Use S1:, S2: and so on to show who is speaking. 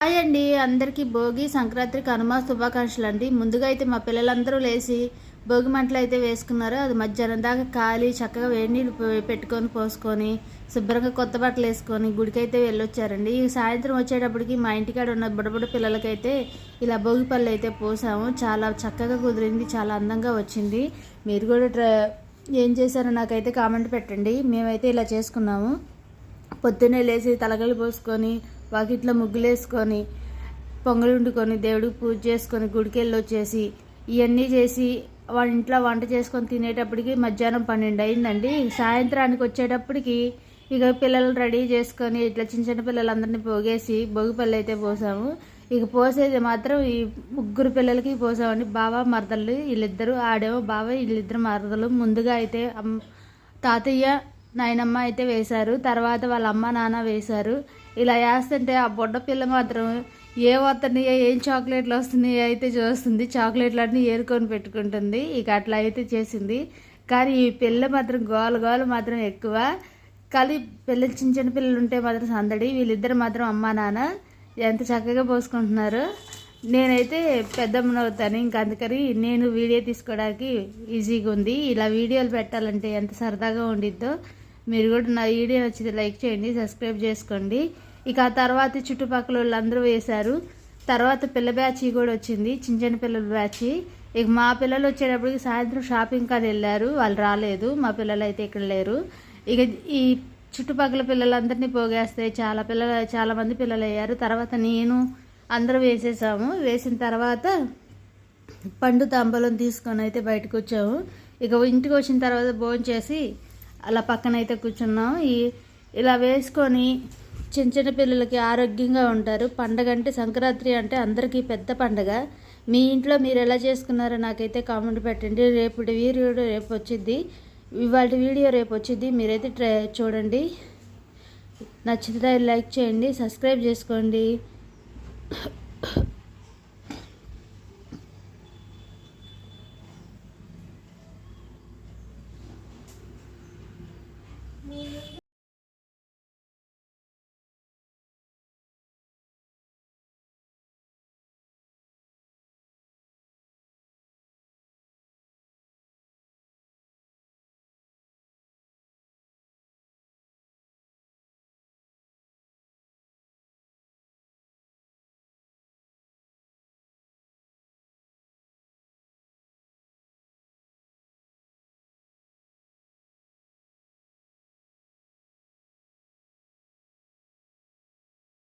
S1: Hi అండి, అందరికీ భోగి సంక్రాంతి కనుమ శుభాకాంక్షలు అండి. ముందుగా అయితే మా పిల్లలందరూ లేచి భోగి మంటలు అయితే వేసుకున్నారు. అది మధ్యాహ్నం దాకా కాలి చక్కగా వేడి నీళ్ళు పెట్టుకొని పోసుకొని శుభ్రంగా కొత్త బట్టలు వేసుకొని గుడికి అయితే వెళ్ళొచ్చారండి. ఈ సాయంత్రం వచ్చేటప్పటికి మా ఇంటికాడ ఉన్న బుడబుడ పిల్లలకైతే ఇలా భోగి పళ్ళు అయితే పోసాము. చాలా చక్కగా కుదిరింది, చాలా అందంగా వచ్చింది. మీరు కూడా ఏం చేశారో నాకైతే కామెంట్ పెట్టండి. మేమైతే ఇలా చేసుకున్నాము. పొద్దున్నే లేచి తలగలు పోసుకొని వాకిట్లో ముగ్గులేసుకొని పొంగలు వండుకొని దేవుడికి పూజ చేసుకొని గుడికి వెళ్ళి వచ్చేసి ఇవన్నీ చేసి వాళ్ళ ఇంట్లో వంట చేసుకొని తినేటప్పటికి మధ్యాహ్నం 12 అయిందండి. సాయంత్రానికి వచ్చేటప్పటికి ఇక పిల్లలు రెడీ చేసుకొని ఇట్లా చిన్న చిన్న పిల్లలందరినీ పోగేసి భోగిపల్లి అయితే పోసాము. ఇక పోసేది మాత్రం ఈ ముగ్గురు పిల్లలకి పోసామండి. బావ మరదలు వీళ్ళిద్దరు, ఆడేమో బావ వీళ్ళిద్దరు మరదలు. ముందుగా అయితే తాతయ్య నాయనమ్మ అయితే వేశారు, తర్వాత వాళ్ళ అమ్మ నాన్న వేశారు. ఇలా వేస్తుంటే ఆ బొడ్డ పిల్ల మాత్రం ఏ వస్తున్నాయో ఏం చాక్లెట్లు వస్తున్నాయో అయితే చూస్తుంది. చాక్లెట్లన్నీ ఏరుకొని పెట్టుకుంటుంది. ఇక అట్లా అయితే చేసింది. కానీ ఈ పిల్ల మాత్రం గోలు మాత్రం ఎక్కువ. కానీ పిల్లలు చిన్న చిన్న పిల్లలు ఉంటే మాత్రం సందడి. వీళ్ళిద్దరు మాత్రం అమ్మ నాన్న ఎంత చక్కగా పోసుకుంటున్నారు. నేనైతే పెద్దమ్మని అవుతాను, ఇంక అందుకని నేను వీడియో తీసుకోవడానికి ఈజీగా ఉంది. ఇలా వీడియోలు పెట్టాలంటే ఎంత సరదాగా ఉండిద్దో. మీరు కూడా నా వీడియో నచ్చితే లైక్ చేయండి, సబ్స్క్రైబ్ చేసుకోండి. ఇక ఆ తర్వాత చుట్టుపక్కల వాళ్ళందరూ వేశారు. తర్వాత పిల్ల బ్యాచ్ కూడా వచ్చింది, చిన్న చిన్న పిల్లల బ్యాచ్. ఇక మా పిల్లలు వచ్చేటప్పటికి సాయంత్రం షాపింగ్ కాని వెళ్ళారు, వాళ్ళు రాలేదు. మా పిల్లలు అయితే ఇక్కడ లేరు. ఇక ఈ చుట్టుపక్కల పిల్లలందరినీ పోగేస్తే చాలా మంది పిల్లలు అయ్యారు. తర్వాత నేను అందరూ వేసేసాము. వేసిన తర్వాత పండు తాంబూలం తీసుకొని అయితే బయటకు వచ్చాము. ఇక ఇంటికి వచ్చిన తర్వాత భోజనం చేసి అలా పక్కన అయితే కూర్చున్నాం. ఇలా వేసుకొని చిన్న చిన్న పిల్లలకి ఆరోగ్యంగా ఉంటారు. పండగ అంటే సంక్రాంతి అంటే అందరికీ పెద్ద పండగ. మీ ఇంట్లో మీరు ఎలా చేసుకున్నారో నాకైతే కామెంట్ పెట్టండి. రేపటి వీడియో రేపు వచ్చింది, ఇవాళ వీడియో రేపు వచ్చింది. మీరైతే చూడండి, నచ్చితే లైక్ చేయండి, సబ్స్క్రైబ్ చేసుకోండి.